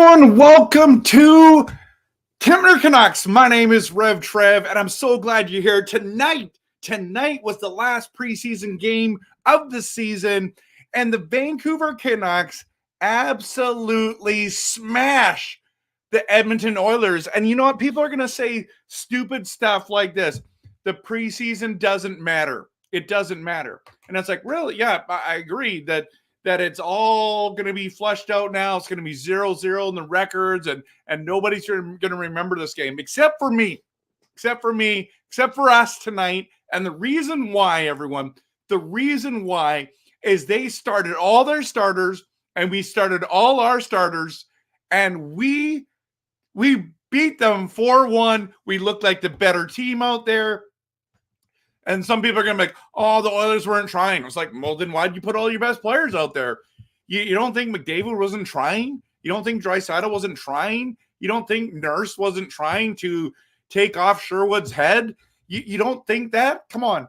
everyone. Welcome to Canucks. My name is RevTrev, and I'm so glad you're here tonight. Tonight was the last preseason game of the season, and the Vancouver Canucks absolutely smash the Edmonton Oilers. And you know what? People are going to say stupid stuff like this. The preseason doesn't matter. It doesn't matter. And it's like, really? Yeah, I agree that it's all going to be fleshed out now. It's going to be 0-0 in the records, and nobody's going to remember this game except for me, except for us tonight. And the reason why, everyone, the reason why is they started all their starters, and we started all our starters, and we beat them 4-1. We looked like the better team out there. And some people are going to be like, oh, the Oilers weren't trying. It's like, well, then why'd you put all your best players out there? You don't think McDavid wasn't trying? You don't think Draisaitl wasn't trying? You don't think Nurse wasn't trying to take off Sherwood's head? You don't think that? Come on.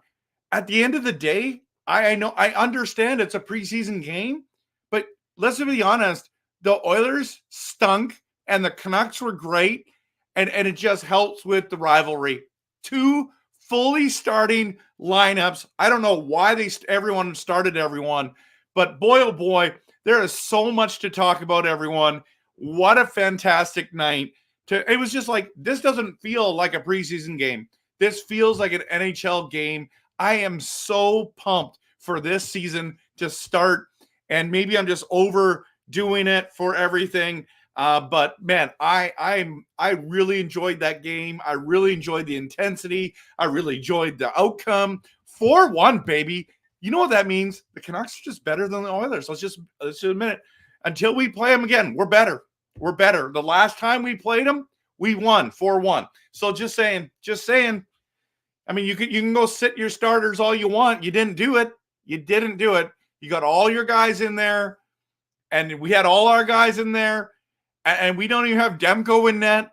At the end of the day, I know, I understand it's a preseason game, but let's be honest, the Oilers stunk and the Canucks were great, and it just helps with the rivalry. Two fully starting lineups. I don't know why everyone started everyone, but boy, oh boy, there is so much to talk about, everyone. What a fantastic night. It was just like, this doesn't feel like a preseason game. This feels like an NHL game. I am so pumped for this season to start, and maybe I'm just overdoing it for everything. But man, I really enjoyed that game. I really enjoyed the intensity. I really enjoyed the outcome. 4-1, baby. You know what that means? The Canucks are just better than the Oilers. Let's just admit it. Until we play them again, we're better. We're better. The last time we played them, we won 4-1. So just saying. I mean, you can go sit your starters all you want. You didn't do it. You got all your guys in there, and we had all our guys in there. And we don't even have Demko in net,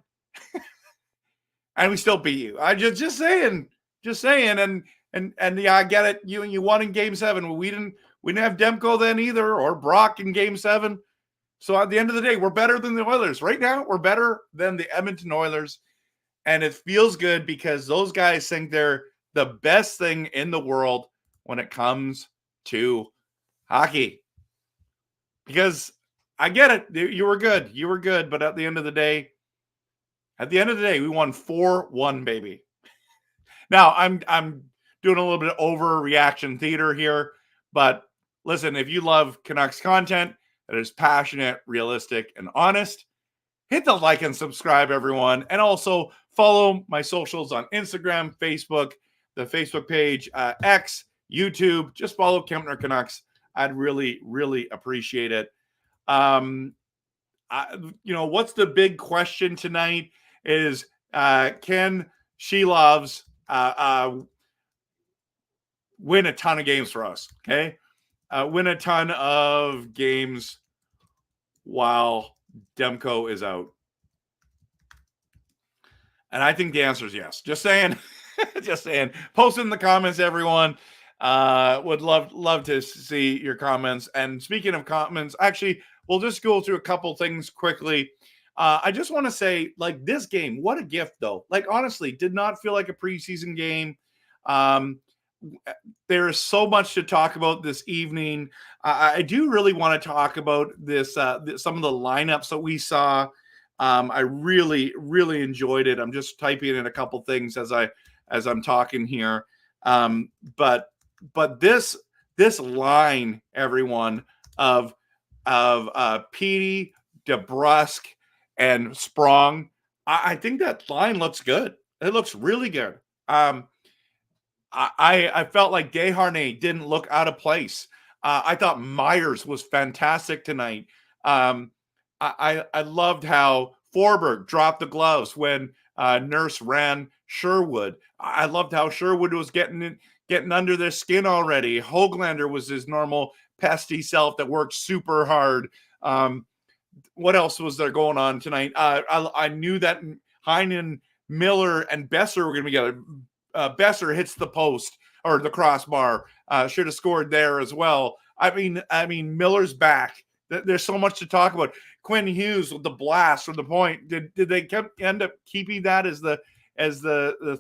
and we still beat you. I just saying. And yeah, I get it. You won in Game 7. We didn't have Demko then either, or Brock in Game 7. So at the end of the day, we're better than the Oilers right now. We're better than the Edmonton Oilers, and it feels good because those guys think they're the best thing in the world when it comes to hockey. Because I get it. You were good. But at the end of the day, we won 4-1, baby. Now I'm doing a little bit of overreaction theater here, but listen, if you love Canucks content that is passionate, realistic, and honest, hit the like and subscribe, everyone. And also follow my socials on Instagram, Facebook, the Facebook page, X, YouTube. Just follow Kempner Canucks. I'd really, really appreciate it. What's the big question tonight is, can Shelovs win a ton of games for us? Okay. Win a ton of games while Demko is out. And I think the answer is yes. Just saying. Post it in the comments, everyone. Would love to see your comments. And speaking of comments, actually, we'll just go through a couple things quickly. I just want to say, like, this game, what a gift, though. Like, honestly, did not feel like a preseason game. There is so much to talk about this evening. I do really want to talk about this, some of the lineups that we saw. I really, really enjoyed it. I'm just typing in a couple things as I'm talking here. But this line, everyone, of Petey, DeBrusk, and Sprong, I think that line looks good. It looks really good. I felt like Desharnais didn't look out of place. I thought Myers was fantastic tonight. I loved how Forberg dropped the gloves when Nurse ran Sherwood. I loved how Sherwood was getting under their skin already. Höglander was his normal pesty self that worked super hard. What else was there going on tonight? I knew that Heinen, Miller, and Besser were going to be together. Besser hits the post or the crossbar. Should have scored there as well. I mean, Miller's back. There's so much to talk about. Quinn Hughes with the blast from the point. Did they end up keeping that as the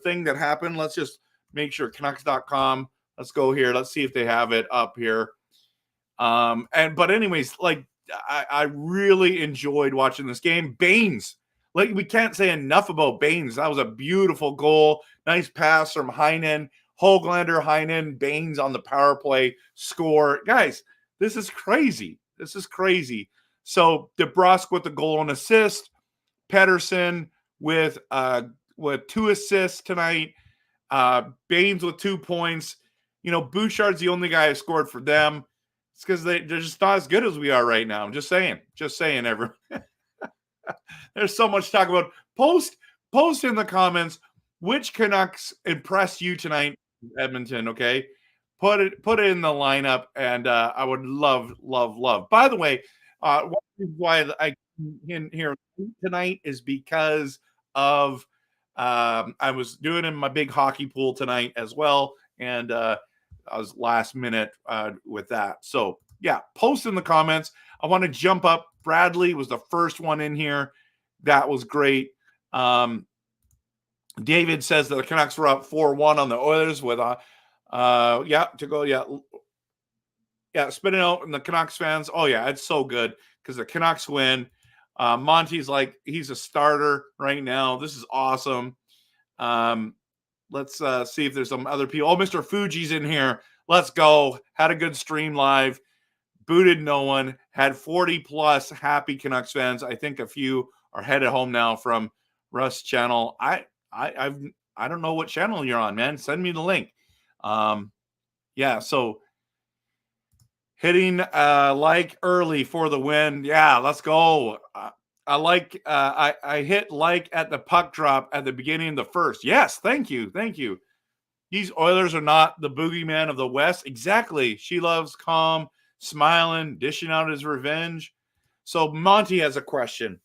thing that happened? Let's just make sure. Canucks.com. Let's go here. Let's see if they have it up here. But anyways, like I really enjoyed watching this game. Baines, like we can't say enough about Baines. That was a beautiful goal. Nice pass from Heinen. Höglander, Heinen, Baines on the power play score. Guys, this is crazy. This is crazy. So DeBrusk with the goal and assist. Pettersson with 2 assists tonight. Baines with 2 points. You know, Bouchard's the only guy who scored for them. It's because they're just not as good as we are right now. I'm just saying. Just saying, everyone. There's so much to talk about. Post in the comments which Canucks impressed you tonight, Edmonton, okay? Put it in the lineup, and I would love. By the way, one reason why I in here tonight is because of I was doing in my big hockey pool tonight as well, and I was last minute with that. So yeah, post in the comments. I want to jump up. Bradley was the first one in here. That was great. David says that the Canucks were up 4-1 on the Oilers with spitting out and the Canucks fans. Oh yeah, it's so good because the Canucks win. Monty's like, he's a starter right now. This is awesome. Let's see if there's some other people. Oh, Mr. Fuji's in here. Let's go. Had a good stream live. Booted no one. Had 40 plus happy Canucks fans. I think a few are headed home now from Russ channel. I don't know what channel you're on, man. Send me the link. So hitting like early for the win. Yeah, let's go. I hit like at the puck drop at the beginning of the first. Yes, thank you. These Oilers are not the boogeyman of the West. Exactly. She loves calm, smiling, dishing out his revenge. So Monty has a question.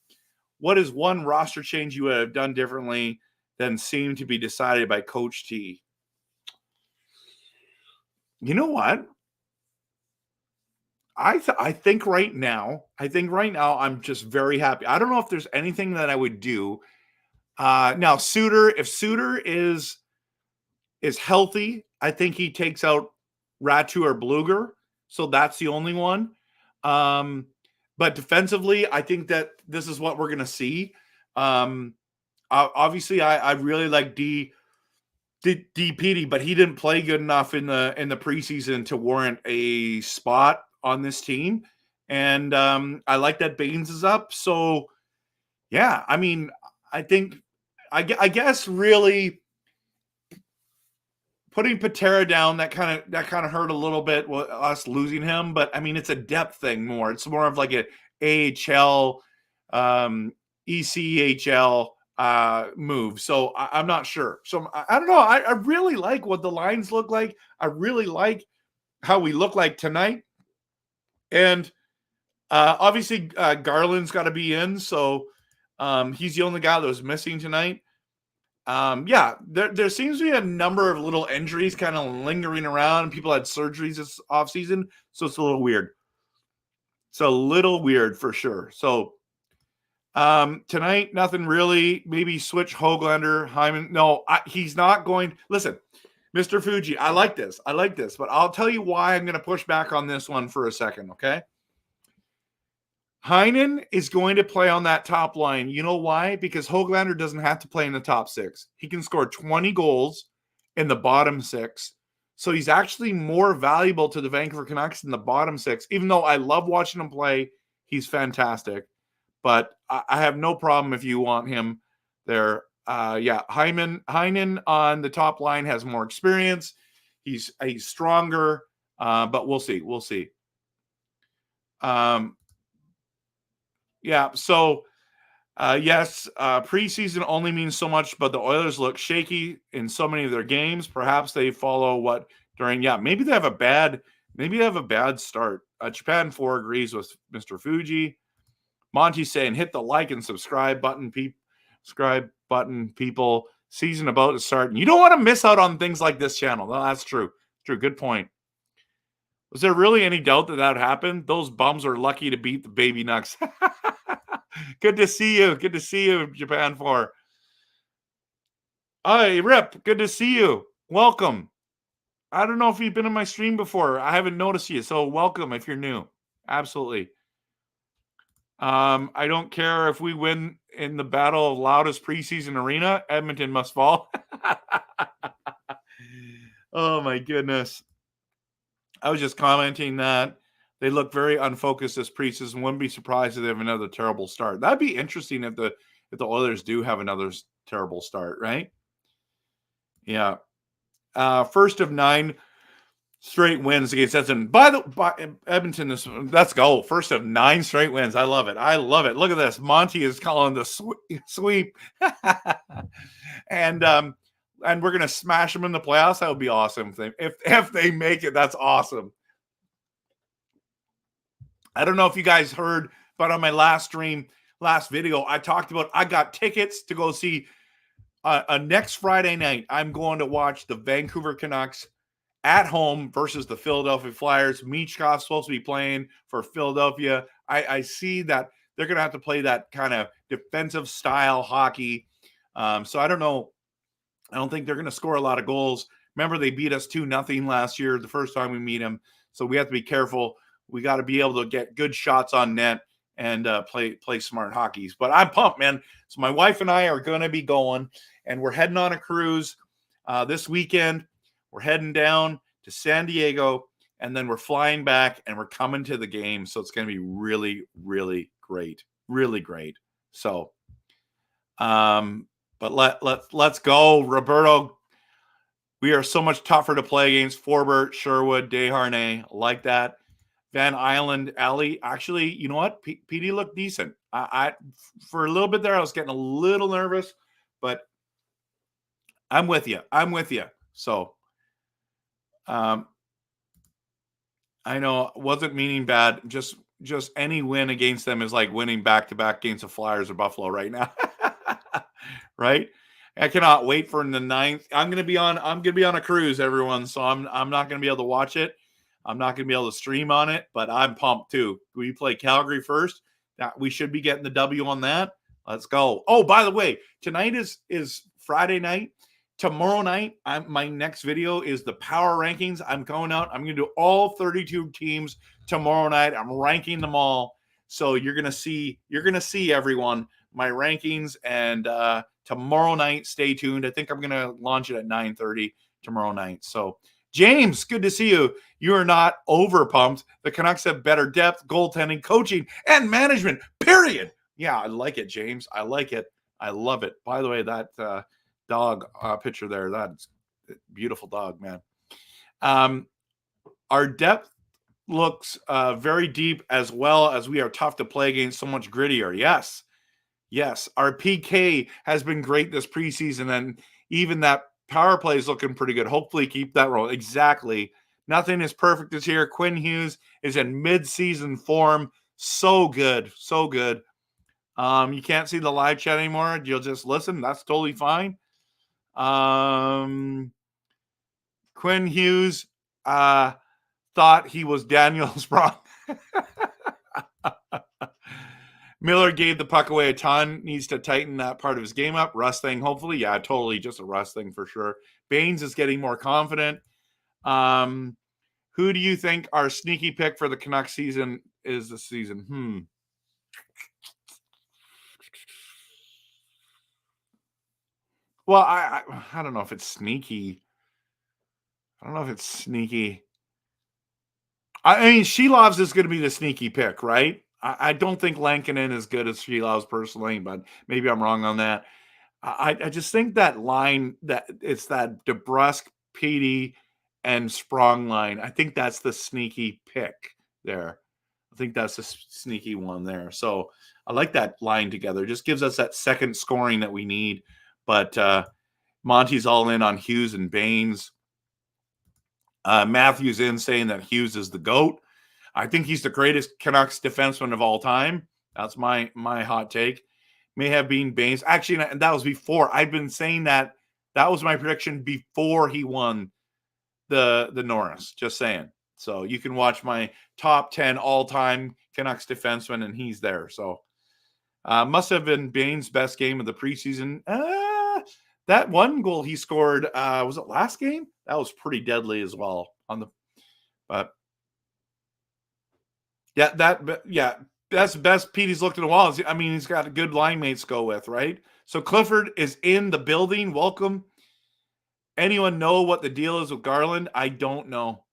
What is one roster change you would have done differently than seemed to be decided by Coach T? You know what? I think right now I'm just very happy. I don't know if there's anything that I would do. Now if Suter is healthy, I think he takes out Ratu or Bluger. So that's the only one. But defensively, I think that this is what we're going to see. Obviously, I really like D. Petey, but he didn't play good enough in the preseason to warrant a spot on this team. And I like that Baines is up. So, yeah, I mean, I think I guess really putting Patera down that kind of hurt a little bit with us losing him. But I mean, it's a depth thing more. It's more of like an AHL, ECHL move. So I'm not sure. So I don't know. I really like what the lines look like. I really like how we look like tonight. And obviously Garland's got to be in. So he's the only guy that was missing tonight. There seems to be a number of little injuries kind of lingering around. People had surgeries this offseason. So it's a little weird. It's a little weird for sure. So tonight, nothing really. Maybe switch Höglander, Hyman. No, he's not going. Listen, Mr. Fuji, I like this, but I'll tell you why I'm going to push back on this one for a second, okay? Heinen is going to play on that top line. You know why? Because Höglander doesn't have to play in the top 6. He can score 20 goals in the bottom 6. So he's actually more valuable to the Vancouver Canucks in the bottom 6. Even though I love watching him play, he's fantastic. But I have no problem if you want him there. Heinen on the top line has more experience. He's stronger, but we'll see. Preseason only means so much, but the Oilers look shaky in so many of their games. Perhaps they follow maybe they have a bad start. Japan 4 agrees with Mr. Fuji. Monty's saying hit the like and subscribe button, people. Season about to start. And you don't want to miss out on things like this channel. No, that's true. Good point. Was there really any doubt that happened? Those bums are lucky to beat the Baby Nucks. Good to see you. Good to see you, Japan 4. Hi, Rip. Good to see you. Welcome. I don't know if you've been in my stream before. I haven't noticed you, so welcome if you're new. Absolutely. I don't care if we win in the battle of loudest preseason arena. Edmonton must fall. Oh, my goodness. I was just commenting that they look very unfocused this preseason. Wouldn't be surprised if they have another terrible start. That'd be interesting if the Oilers do have another terrible start, right? Yeah. First of 9 straight wins against Edmonton. By Edmonton, let's go. First of 9 straight wins. I love it. I love it. Look at this. Monty is calling the sweep. And we're gonna smash them in the playoffs. That would be awesome. If they make it, that's awesome. I don't know if you guys heard, but on my last video, I talked about I got tickets to go see next Friday night. I'm going to watch the Vancouver Canucks at home versus the Philadelphia Flyers. Michkov's supposed to be playing for Philadelphia. I see that they're going to have to play that kind of defensive style hockey. So I don't know. I don't think they're going to score a lot of goals. Remember, they beat us 2-0 last year, the first time we meet them. So we have to be careful. We got to be able to get good shots on net and play smart hockeys. But I'm pumped, man. So my wife and I are going to be going, and we're heading on a cruise this weekend. We're heading down to San Diego, and then we're flying back, and we're coming to the game. So it's going to be really, really great. Really great. So, but let's go, Roberto. We are so much tougher to play against. Forbert, Sherwood, Desharnais, like that. Van Island, Alley. Actually, you know what? PD looked decent. I for a little bit there, I was getting a little nervous, but I'm with you. I'm with you. So, I know wasn't meaning bad. Just any win against them is like winning back-to-back against the Flyers or Buffalo right now. Right? I cannot wait for the 9th. I'm gonna be on a cruise, everyone. So I'm not gonna be able to watch it. I'm not gonna be able to stream on it, but I'm pumped too. We play Calgary first. That we should be getting the W on that. Let's go. Oh, by the way, tonight is Friday night. Tomorrow night, my next video is the power rankings. I'm going out. I'm gonna do all 32 teams tomorrow night. I'm ranking them all. So you're gonna see everyone my rankings, and tomorrow night, stay tuned. I think I'm going to launch it at 9:30 tomorrow night. So, James, good to see you. You are not over pumped. The Canucks have better depth, goaltending, coaching, and management, period. Yeah, I like it, James. I like it. I love it. By the way, that dog picture there, that's a beautiful dog, man. Our depth looks very deep, as well as we are tough to play against, so much grittier. Yes, our PK has been great this preseason, and even that power play is looking pretty good. Hopefully keep that roll. Exactly. Nothing is perfect this year. Quinn Hughes is in mid-season form. So good. So good. You can't see the live chat anymore. You'll just listen. That's totally fine. Quinn Hughes thought he was Daniel Sprong. Miller gave the puck away a ton. Needs to tighten that part of his game up. Rust thing, hopefully. Yeah, totally. Just a rust thing for sure. Baines is getting more confident. Who do you think our sneaky pick for the Canucks season is this season? Well, I don't know if it's sneaky. I mean, Shelovs is going to be the sneaky pick, right? I don't think Lankinen is good as Shelovs personally, but maybe I'm wrong on that. I just think that line, that it's that DeBrusk, Petey, and Sprong line. I think that's the sneaky pick there. I think that's the sneaky one there. So I like that line together. It just gives us that second scoring that we need. But Monty's all in on Hughes and Baines. Matthews in saying that Hughes is the GOAT. I think he's the greatest Canucks defenseman of all time. That's my hot take. May have been Baines. Actually, that was before. I've been saying that. That was my prediction before he won the Norris. Just saying. So you can watch my top 10 all-time Canucks defensemen, and he's there. So Must have been Bain's best game of the preseason. That one goal he scored, was it last game? That was pretty deadly as well. But yeah, that's the best Petey's looked in a while. I mean, he's got good line mates to go with, right? So Clifford is in the building. Welcome. Anyone know what the deal is with Garland? I don't know.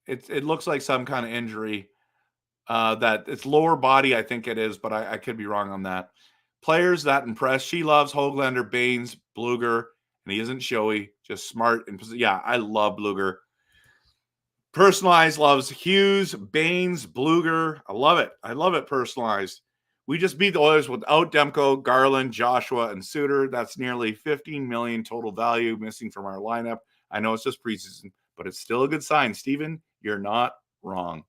It looks like some kind of injury. That it's lower body, I think it is, but I could be wrong on that. Players that impress. She loves Höglander, Baines, Bluger, and he isn't showy, just smart. And yeah, I love Bluger. Personalized loves Hughes, Baines, Bluger. I love it. Personalized. We just beat the Oilers without Demko, Garland, Joshua, and Suter. That's nearly $15 million total value missing from our lineup. I know it's just preseason, but it's still a good sign. Steven, you're not wrong.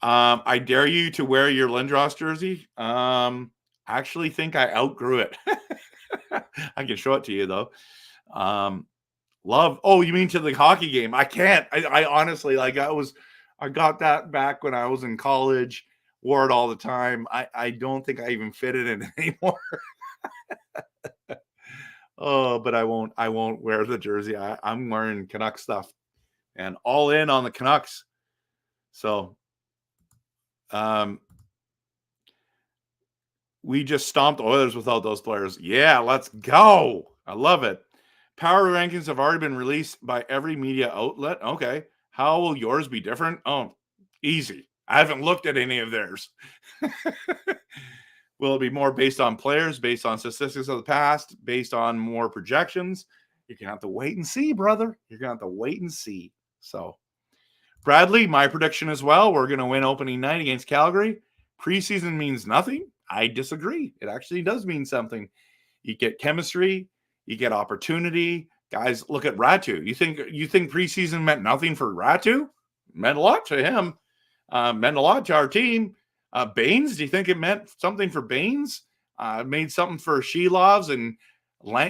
I dare you to wear your Lindros jersey. I actually think I outgrew it. I can show it to you though. Love. Oh, you mean to the hockey game? I can't. I honestly, like, I got that back when I was in college. Wore it all the time. I don't think I even fit it in anymore. Oh, but I won't wear the jersey. I'm wearing Canucks stuff and all in on the Canucks. So, we just stomped Oilers without those players. Yeah, let's go. I love it. Power rankings have already been released by every media outlet. Okay. How will yours be different? Oh, easy. I haven't looked at any of theirs. Will it be more based on players, based on statistics of the past, based on more projections? You're going to have to wait and see, brother. You're going to have to wait and see. So, Bradley, my prediction as well. We're going to win opening night against Calgary. Preseason means nothing. I disagree. It actually does mean something. You get chemistry. You get opportunity. Guys, look at Ratu. You think preseason meant nothing for Ratu? Meant a lot to him. Meant a lot to our team. Baines, do you think it meant something for Baines? Made something for Shelovs and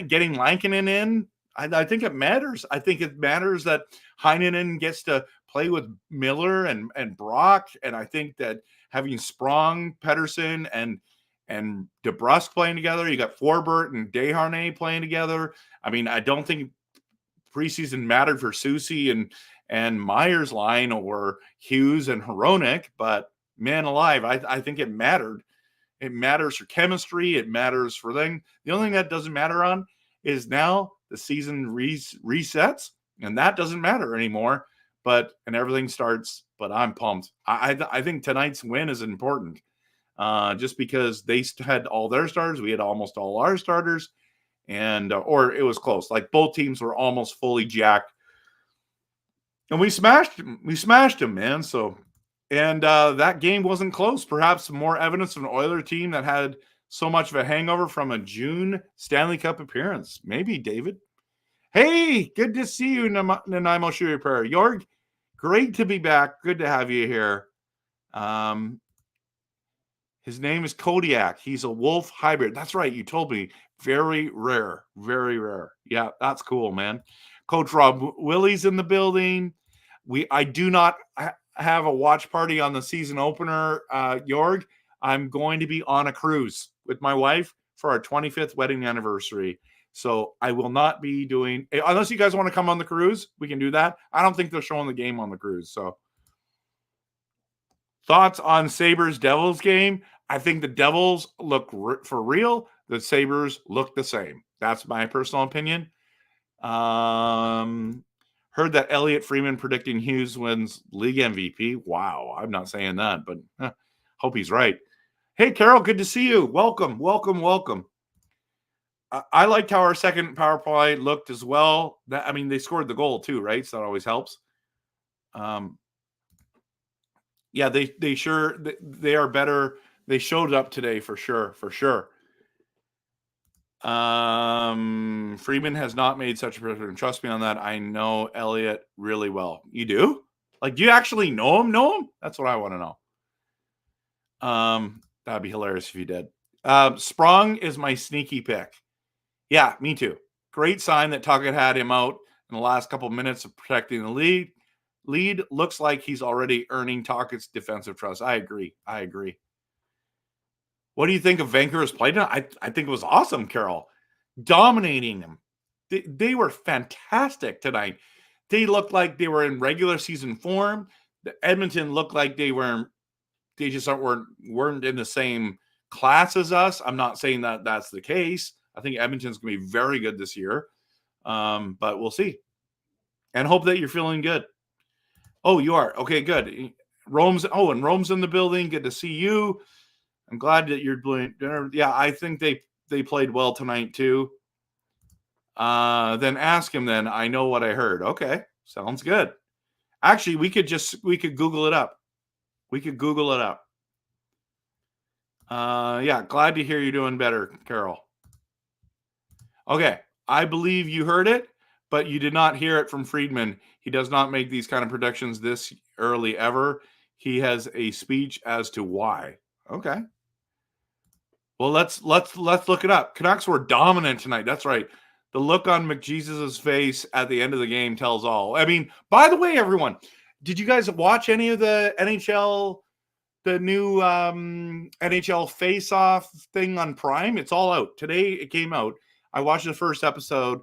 getting Lankinen in? I think it matters. I think it matters that Heinonen gets to play with Miller and Brock. And I think that having Sprong, Pettersson, and DeBrusque playing together, you got Forbert and Desharnais playing together. I mean, I don't think preseason mattered for Susie and Myers line or Hughes and Hronek, but man alive, I think it mattered. It matters for chemistry. It matters for them. The only thing that doesn't matter on is now the season resets, and that doesn't matter anymore. And everything starts. But I'm pumped. I think tonight's win is important, just because they had all their starters. We had almost all our starters, and or it was close. Like both teams were almost fully jacked, and we smashed them. We smashed them, man. So. And that game wasn't close. Perhaps more evidence of an Oiler team that had so much of a hangover from a June Stanley Cup appearance. Maybe, David. Hey, good to see you, Nanaimo Shoe Repair. Jorg, great to be back. Good to have you here. His name is Kodiak. He's a wolf hybrid. That's right. You told me. Very rare. Very rare. Yeah, that's cool, man. Coach Rob Willie's in the building. I do not have a watch party on the season opener, Jorg. I'm going to be on a cruise with my wife for our 25th wedding anniversary. So I will not be doing, unless you guys want to come on the cruise, we can do that. I don't think they're showing the game on the cruise. So thoughts on Sabres Devils game? I think the Devils look for real. The Sabres look the same. That's my personal opinion. Heard that Elliot Freeman predicting Hughes wins league MVP. Wow, I'm not saying that, but hope he's right. Hey, Carol, good to see you. Welcome. I liked how our second power play looked as well. They scored the goal too, right? So that always helps. Yeah, they are better. They showed up today for sure. Freeman has not made such a prediction. Trust me on that. I know Elliot really well. You do? Like, do you actually know him? That's what I want to know. That'd be hilarious if you did. Sprong is my sneaky pick. Yeah, me too. Great sign that Tuckett had him out in the last couple of minutes of protecting the lead. lead looks like he's already earning Tocchet's defensive trust. I agree. What do you think of Vancouver's play tonight? I think it was awesome, Carol. Dominating them. They were fantastic tonight. They looked like they were in regular season form. The Edmonton looked like they just weren't in the same class as us. I'm not saying that that's the case. I think Edmonton's going to be very good this year. But we'll see. And hope that you're feeling good. Oh, you are? Okay, good. And Rome's in the building. Good to see you. I'm glad that you're doing dinner. Yeah, I think they played well tonight too. Then ask him then. I know what I heard. Okay, sounds good. Actually, we could Google it up. Yeah, glad to hear you're doing better, Carol. Okay, I believe you heard it, but you did not hear it from Friedman. He does not make these kind of predictions this early ever. He has a speech as to why. Okay. Well, let's look it up. Canucks were dominant tonight. That's right. The look on McJesus's face at the end of the game tells all. I mean, by the way, everyone, did you guys watch any of the NHL, the new NHL face-off thing on Prime? It's all out. Today it came out. I watched the first episode.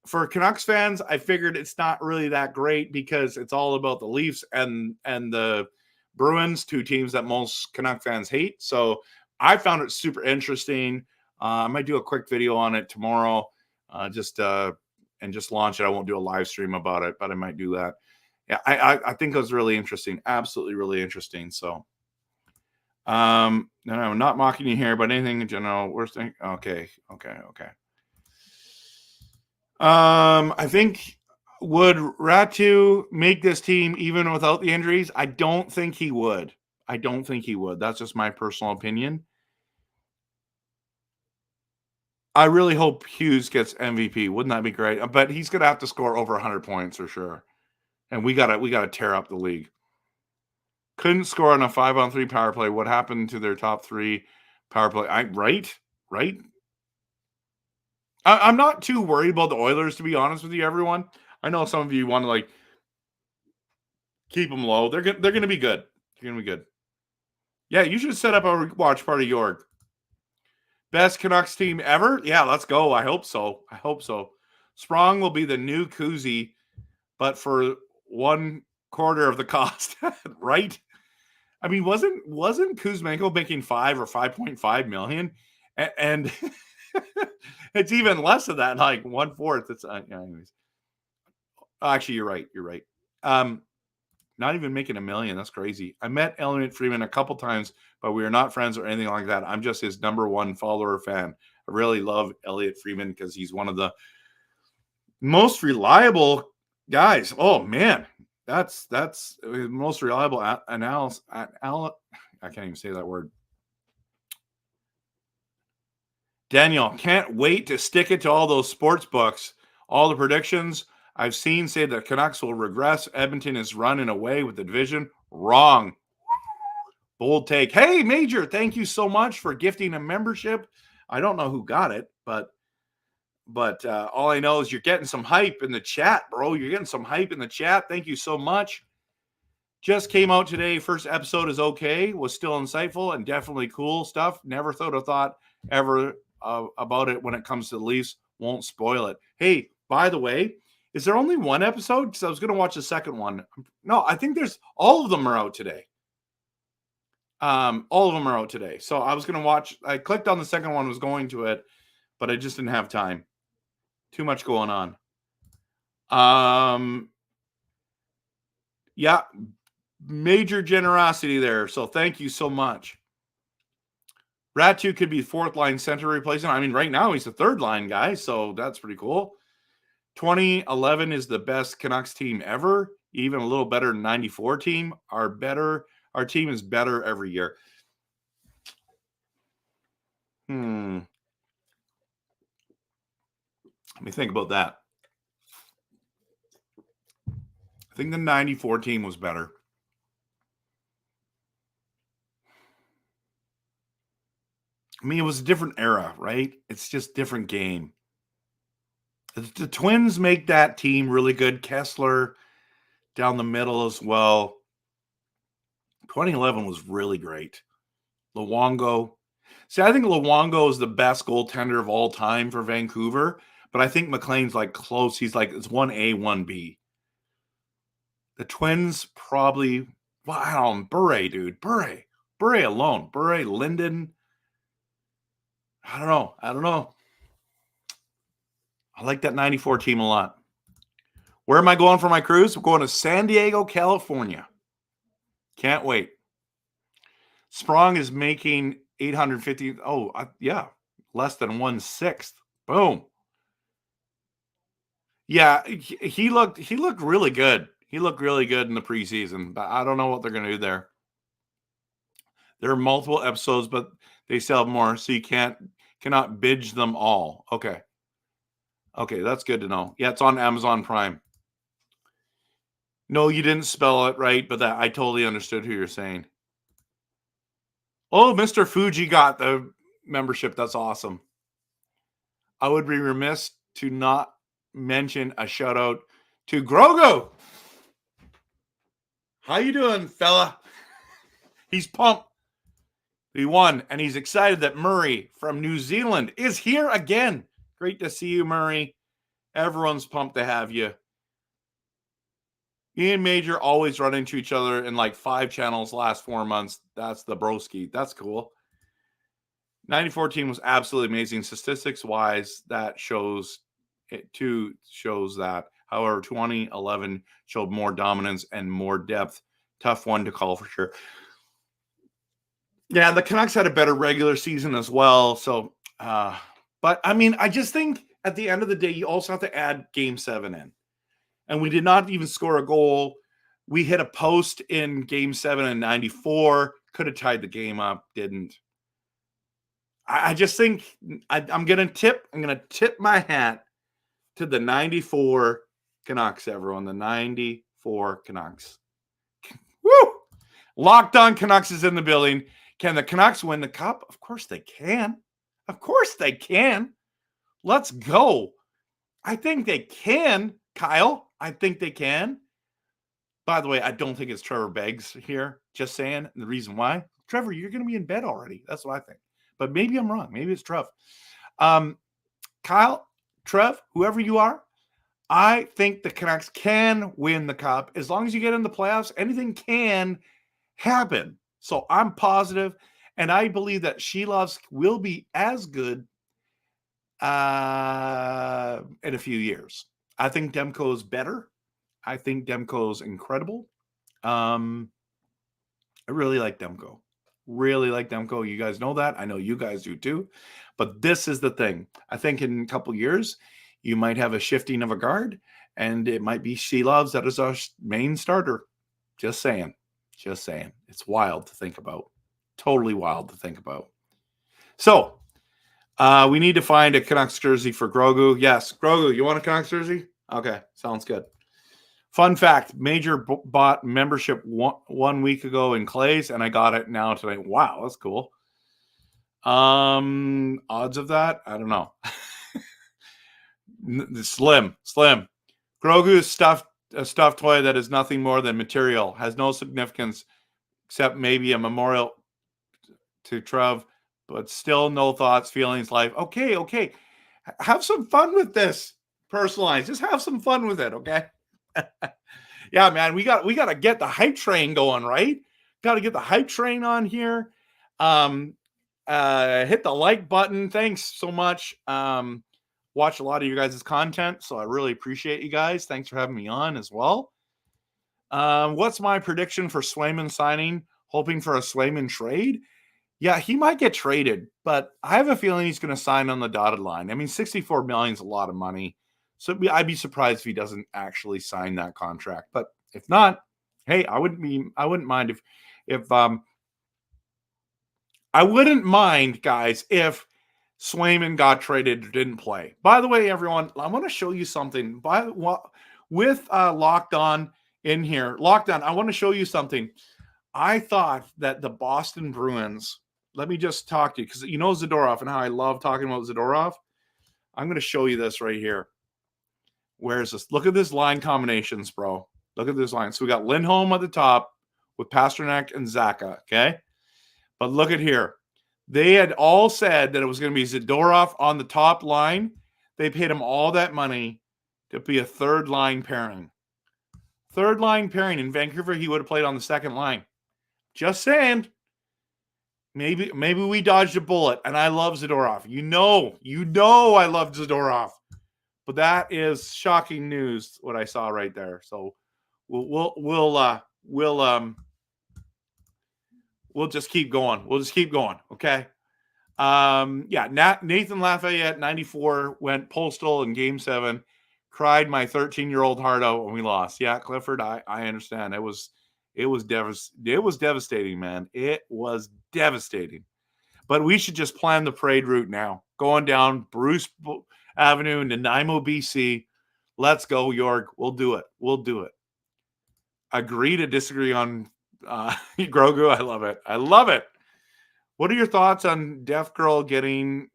For Canucks fans, I figured it's not really that great because it's all about the Leafs and the Bruins, two teams that most Canuck fans hate. So I found it super interesting. I might do a quick video on it tomorrow, just launch it. I won't do a live stream about it, but I might do that. Yeah, I think it was really interesting. Absolutely really interesting. So, no, I'm not mocking you here, but anything in general, worst thing. Okay. I think, would Ratu make this team even without the injuries? I don't think he would. That's just my personal opinion. I really hope Hughes gets MVP. Wouldn't that be great? But he's going to have to score over 100 points for sure. And we got to tear up the league. Couldn't score on a 5-on-3 power play. What happened to their top 3 power play? Right? I'm not too worried about the Oilers, to be honest with you, everyone. I know some of you want to keep them low. They're going to be good. They're going to be good. Yeah, you should set up a watch party, York. Best Canucks team ever? Yeah, let's go. I hope so. Sprong will be the new Kuzi, but for 1/4 of the cost, right? I mean, wasn't Kuzmenko making 5 or 5.5 million? And it's even less of that, like 1/4. It's anyways. Actually, you're right. Not even making $1 million. That's crazy. I met Elliot Freeman a couple times, but we are not friends or anything like that. I'm just his #1 follower fan. I really love Elliot Freeman because he's one of the most reliable guys. Oh man, that's the most reliable analysis. I can't even say that word. Daniel, can't wait to stick it to all those sports books. All the predictions I've seen say that Canucks will regress. Edmonton is running away with the division. Wrong. Bold take. Hey, Major, thank you so much for gifting a membership. I don't know who got it, but all I know is you're getting some hype in the chat, bro. You're getting some hype in the chat. Thank you so much. Just came out today. First episode is okay. Was still insightful and definitely cool stuff. Never thought ever about it when it comes to the Leafs. Won't spoil it. Hey, by the way, is there only one episode? Because I was going to watch the second one. No, I think all of them are out today. All of them are out today. So I was going to watch. I clicked on the second one, was going to it, but I just didn't have time. Too much going on. Yeah, major generosity there. So thank you so much. Ratu could be 4th line center replacement. I mean, right now he's the 3rd line guy, so that's pretty cool. 2011 is the best Canucks team ever, even a little better than 94 team. Our team is better every year. Let me think about that. I think the 94 team was better. I mean, it was a different era, right? It's just different game. The Twins make that team really good. Kessler, down the middle as well. 2011 was really great. Luongo. See, I think Luongo is the best goaltender of all time for Vancouver, but I think McLean's like close. He's like, it's 1A, 1B. The Twins probably, well, I don't know, Bure, dude. Bure alone. Bure, Linden. I don't know. I like that 94 team a lot. Where am I going for my cruise? We're going to San Diego, California. Can't wait. Sprong is making 850. Oh, yeah. Less than 1/6. Boom. Yeah, he looked really good. He looked really good in the preseason, but I don't know what they're going to do there. There are multiple episodes, but they still have more, so you cannot binge them all. Okay. Okay, that's good to know. Yeah, it's on Amazon Prime. No, you didn't spell it right, but I totally understood who you're saying. Oh, Mr. Fuji got the membership. That's awesome. I would be remiss to not mention a shout out to Grogu. How you doing, fella? He's pumped. He won, and he's excited that Murray from New Zealand is here again. Great to see you, Murray. Everyone's pumped to have you. Ian Major always run into each other in like 5 channels last 4 months. That's the broski. That's cool. 94 team was absolutely amazing. Statistics-wise, that shows it too shows that. However, 2011 showed more dominance and more depth. Tough one to call for sure. Yeah, the Canucks had a better regular season as well. So, but I mean, I just think at the end of the day, you also have to add Game 7 in. And we did not even score a goal. We hit a post in Game 7 in 94. Could have tied the game up. Didn't. I just think I'm going to tip my hat to the 94 Canucks, everyone. The 94 Canucks. Woo! Locked On Canucks is in the building. Can the Canucks win the cup? Of course they can. Of course they can. Let's go. I think they can, Kyle. I think they can. By the way, I don't think it's Trevor Beggs here. Just saying. And the reason why, Trevor, you're going to be in bed already. That's what I think. But maybe I'm wrong. Maybe it's Trev. Kyle, Trev, whoever you are, I think the Canucks can win the cup. As long as you get in the playoffs, anything can happen. So I'm positive, and I believe that Shelovs will be as good in a few years. I think Demko is better. I think Demko is incredible. I really like Demko. Really like Demko. You guys know that. I know you guys do too. But this is the thing. I think in a couple years, you might have a shifting of a guard, and it might be Shelovs that is our main starter. Just saying. Just saying. It's wild to think about. Totally wild to think about. So, we need to find a Canucks jersey for Grogu. Yes, Grogu, you want a Canucks jersey? Okay, sounds good. Fun fact, Major bought membership 1 week ago in Clay's, and I got it now tonight. Wow, that's cool. Odds of that? I don't know. Slim. Grogu is a stuffed toy that is nothing more than material, has no significance except maybe a memorial to Trev, but still no thoughts, feelings, life. Okay. Have some fun with this. Personalized. Just have some fun with it, okay? Yeah, man, we got to get the hype train going, right? Got to get the hype train on here. Hit the like button. Thanks so much. Watch a lot of you guys' content, so I really appreciate you guys. Thanks for having me on as well. What's my prediction for Swayman signing? Hoping for a Swayman trade? Yeah, he might get traded, but I have a feeling he's going to sign on the dotted line. I mean, $64 million is a lot of money. So I'd be surprised if he doesn't actually sign that contract. But if not, hey, I wouldn't mind if I wouldn't mind, guys, if Swayman got traded or didn't play. By the way, everyone, I want to show you something. With Locked On in here, Locked On, I want to show you something. I thought that the Boston Bruins, let me just talk to you, because you know Zadorov and how I love talking about Zadorov. I'm going to show you this right here. Where is this? Look at this line combinations, bro. Look at this line. So we got Lindholm at the top with Pasternak and Zacha, okay? But look at here. They had all said that it was going to be Zadorov on the top line. They paid him all that money to be a third line pairing. Third line pairing. In Vancouver, he would have played on the second line. Just saying. Maybe we dodged a bullet, and I love Zadorov. You know I love Zadorov. But that is shocking news, what I saw right there. So we'll just keep going. We'll just keep going, okay? Nathan Lafayette, 94, went postal in Game 7. Cried my 13-year-old heart out when we lost. Yeah, Clifford, I understand. It was devastating, man. It was devastating. But we should just plan the parade route now. Going down Bruce Avenue in Nanaimo, BC. Let's go, York. We'll do it. We'll do it. Agree to disagree on Grogu. I love it. I love it. What are your thoughts on Deaf Girl getting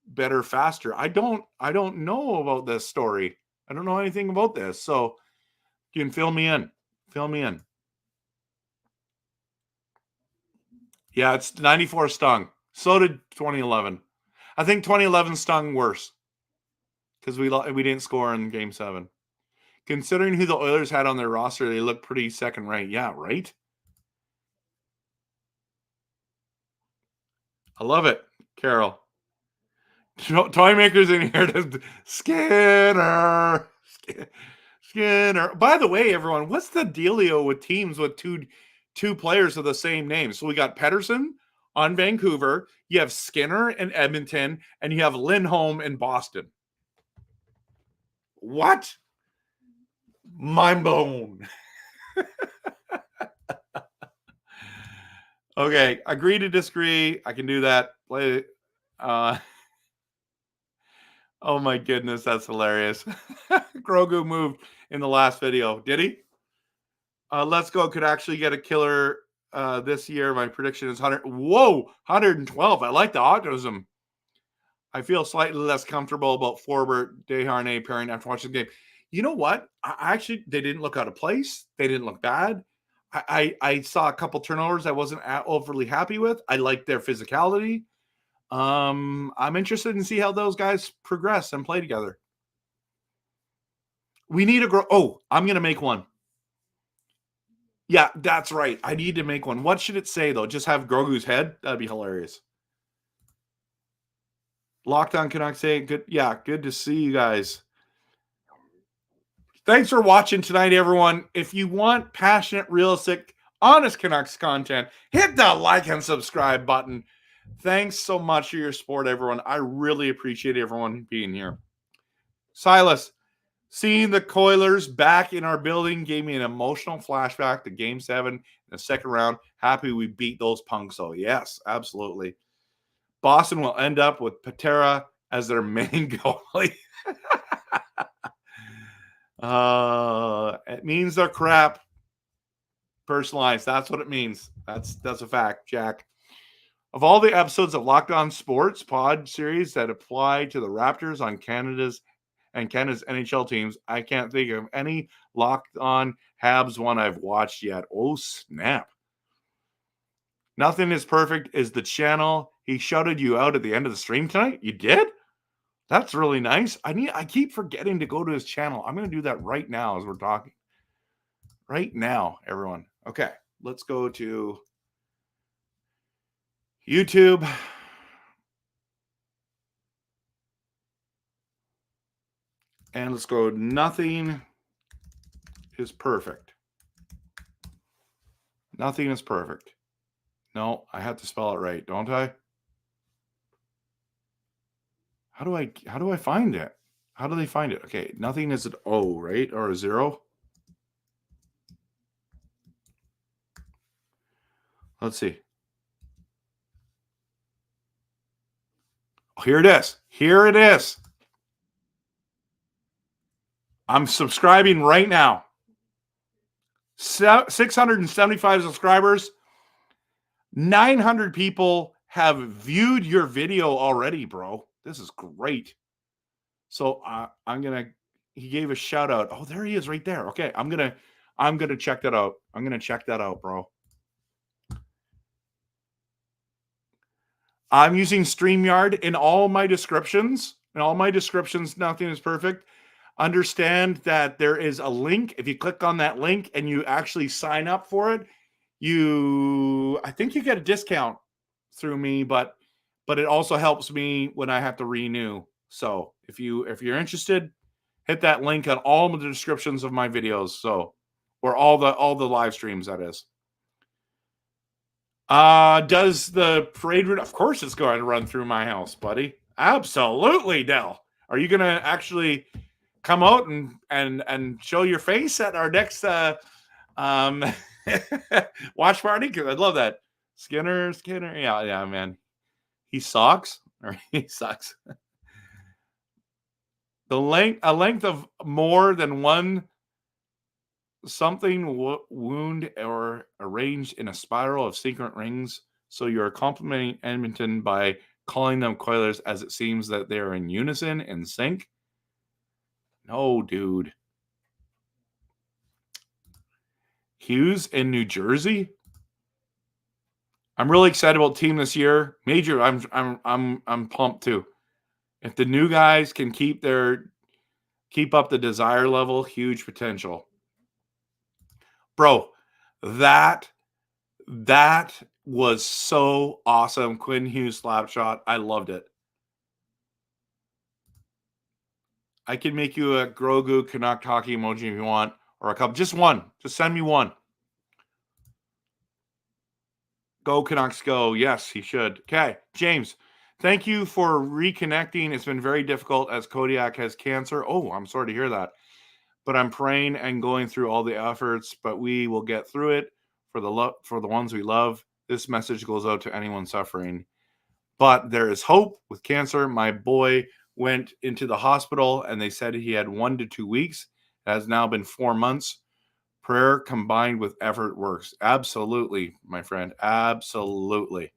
better faster? I don't know about this story. I don't know anything about this. So you can fill me in. Fill me in. Yeah, it's 94 stung. So did 2011. I think 2011 stung worse because we didn't score in Game 7. Considering who the Oilers had on their roster, they look pretty second rate. Yeah, right? I love it, Carol. Toy makers in here to Skinner. By the way, everyone, what's the dealio with teams with two players of the same name? So we got Pettersson on Vancouver, you have Skinner in Edmonton, and you have Lindholm in Boston. What? Mind blown. Okay, agree to disagree. I can do that. Play. Oh my goodness, that's hilarious. Grogu moved in the last video. Did he? Let's Go could actually get a killer this year. My prediction is 100. Whoa, 112. I like the optimism. I feel slightly less comfortable about Forbert Desharnais pairing after watching the game. You know what? They didn't look out of place. They didn't look bad. I saw a couple turnovers I wasn't overly happy with. I liked their physicality. I'm interested in see how those guys progress and play together. We need a I'm going to make one. Yeah, that's right. I need to make one. What should it say, though? Just have Grogu's head? That'd be hilarious. Locked on Canucks say good. Yeah, good to see you guys. Thanks for watching tonight, everyone. If you want passionate, realistic, honest Canucks content, hit that like and subscribe button. Thanks so much for your support, everyone. I really appreciate everyone being here. Silas, seeing the Oilers back in our building gave me an emotional flashback to Game 7 in the second round. Happy we beat those punks. So, yes, absolutely. Boston will end up with Patera as their main goalie. It means they're crap. Personalized. That's what it means. That's a fact, Jack. Of all the episodes of Locked On Sports pod series that apply to the Raptors on Canada's NHL teams, I can't think of any Locked On Habs one I've watched yet. Oh, snap. Nothing is Perfect is the channel. He shouted you out at the end of the stream tonight. You did? That's really nice. I keep forgetting to go to his channel. I'm going to do that right now as we're talking. Right now, everyone. Okay, let's go to YouTube. And let's go Nothing is Perfect. Nothing is Perfect. No, I have to spell it right, don't I? How do I find it? How do they find it? Okay, Nothing is an O, right? Or a 0? Let's see. Oh, here it is. Here it is. I'm subscribing right now. 675 subscribers. 900 people have viewed your video already, bro. This is great. So I'm going to he gave a shout out. Oh, there he is right there. Okay, I'm gonna check that out. I'm gonna check that out, bro. I'm using StreamYard in all my descriptions. In all my descriptions, nothing is perfect. Understand that there is a link. If you click on that link and you actually sign up for it, I think you get a discount through me, but it also helps me when I have to renew. So if you're interested, hit that link on all of the descriptions of my videos. So, or all the live streams, that is. Does the parade route? Of course, it's going to run through my house, buddy. Absolutely, Dell. Are you going to actually come out and show your face at our next watch party? Because I'd love that. Skinner, yeah, man. He sucks, or he sucks. A length of more than one something wound or arranged in a spiral of secret rings. So you're complimenting Edmonton by calling them Coilers, as it seems that they're in unison and sync. No, dude. Hughes in New Jersey. I'm really excited about the team this year. Major, I'm pumped too. If the new guys can keep up the desire level, huge potential. Bro, that was so awesome. Quinn Hughes slap shot. I loved it. I can make you a Grogu Canuck hockey emoji if you want, or a couple. Just one. Just send me one. Go Canucks, go. Yes, he should. Okay, James, thank you for reconnecting. It's been very difficult as Kodiak has cancer. Oh, I'm sorry to hear that. But I'm praying and going through all the efforts, but we will get through it for the ones we love. This message goes out to anyone suffering. But there is hope with cancer. My boy went into the hospital and they said he had 1 to 2 weeks. It has now been 4 months. Prayer combined with effort works. Absolutely, my friend. Absolutely.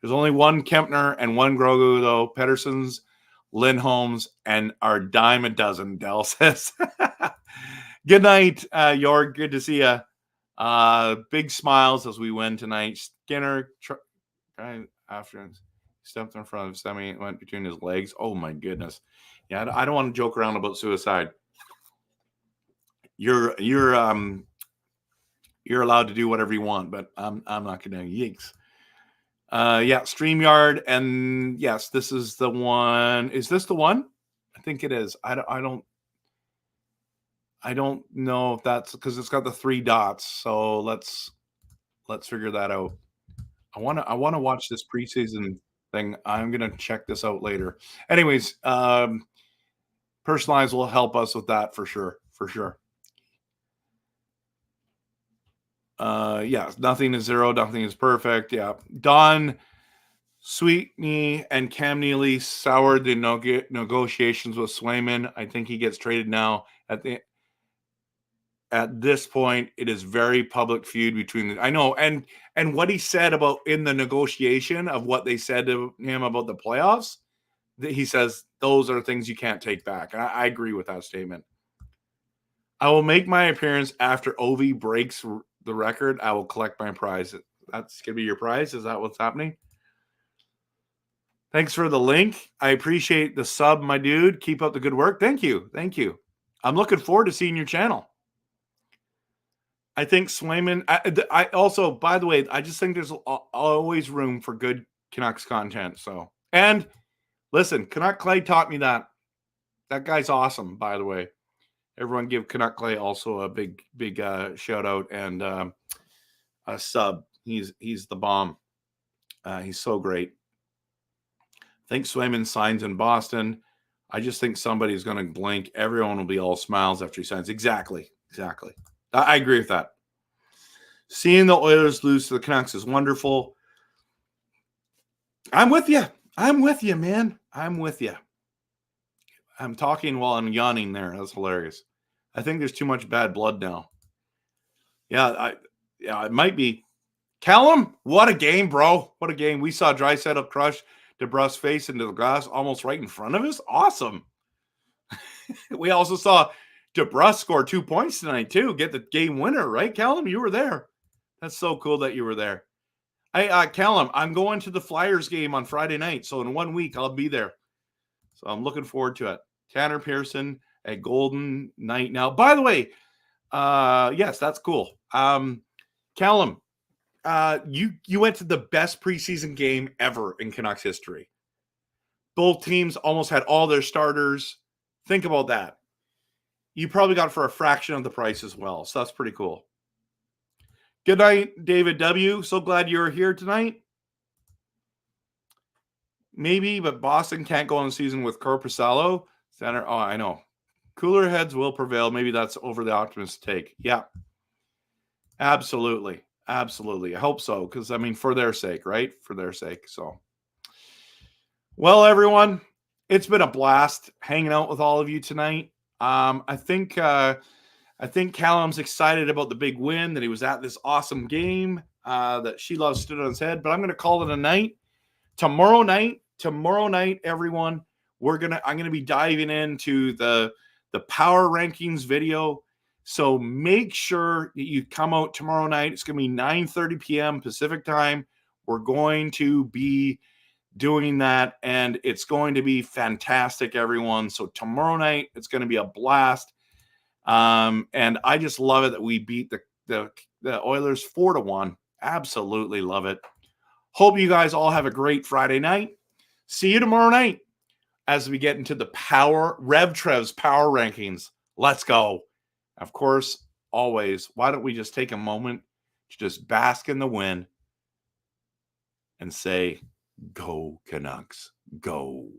There's only one Kempner and one Grogu, though. Pedersen's, Lindholm's, and our dime a dozen, Dell says. Good night, Jorg. Good to see you. Big smiles as we win tonight. Skinner, after stepped in front of Semi, went between his legs. Oh, my goodness. Yeah, I don't want to joke around about suicide. You're allowed to do whatever you want, but I'm not going to. Yikes. Yeah, StreamYard, and yes, this is the one. Is this the one? I think it is. I don't know if that's because it's got the 3 dots. So let's figure that out. I want to watch this preseason thing. I'm gonna check this out later. Anyways, personalized will help us with that for sure. Yeah, nothing is zero, nothing is perfect. Yeah. Don Sweetney and Cam Neely soured the negotiations with Swayman. I think he gets traded now. At this point, it is very public feud between I know, and what he said about in the negotiation of what they said to him about the playoffs, that he says those are things you can't take back. I agree with that statement. I will make my appearance after Ovi breaks the record. I will collect my prize. That's going to be your prize. Is that what's happening? Thanks for the link. I appreciate the sub, my dude. Keep up the good work. Thank you. I'm looking forward to seeing your channel. I think Swayman. I also, by the way, I just think there's always room for good Canucks content. So, and listen, Canuck Clay taught me that. That guy's awesome, by the way. Everyone give Canuck Clay also a big shout out and a sub. He's the bomb. He's so great. I think Swayman signs in Boston. I just think somebody's going to blink. Everyone will be all smiles after he signs. Exactly. I agree with that. Seeing the Oilers lose to the Canucks is wonderful. I'm with you, man. I'm with you. I'm talking while I'm yawning there. That's hilarious. I think there's too much bad blood now. Yeah, it might be. Callum, what a game, bro. What a game. We saw Draisaitl crush DeBrus's face into the glass almost right in front of us. Awesome. We also saw DeBrusk score 2 points tonight too. Get the game winner, right, Callum? You were there. That's so cool that you were there. Hey, Callum, I'm going to the Flyers game on Friday night. So in 1 week, I'll be there. So I'm looking forward to it. Tanner Pearson at Golden Knight now. By the way, yes, that's cool. Callum, you went to the best preseason game ever in Canucks history. Both teams almost had all their starters. Think about that. You probably got it for a fraction of the price as well. So that's pretty cool. Good night, David W. So glad you're here tonight. Maybe, but Boston can't go on the season with Korpisalo. Center. Oh, I know. Cooler heads will prevail. Maybe that's over the optimist take. Yeah. Absolutely. Absolutely. I hope so. Because, I mean, for their sake, right? For their sake. So, well, everyone, it's been a blast hanging out with all of you tonight. I think Callum's excited about the big win, that he was at this awesome game, that She Loves stood on his head. But I'm going to call it a night. Tomorrow night, everyone, I'm gonna be diving into the power rankings video. So make sure that you come out tomorrow night. It's gonna be 9:30 p.m. Pacific time. We're going to be doing that, and it's going to be fantastic, everyone. So tomorrow night, it's going to be a blast. And I just love it that we beat the Oilers 4-1. Absolutely love it. Hope you guys all have a great Friday night. See you tomorrow night as we get into the RevTrev's power rankings. Let's go. Of course, always, why don't we just take a moment to just bask in the win and say, go Canucks, go.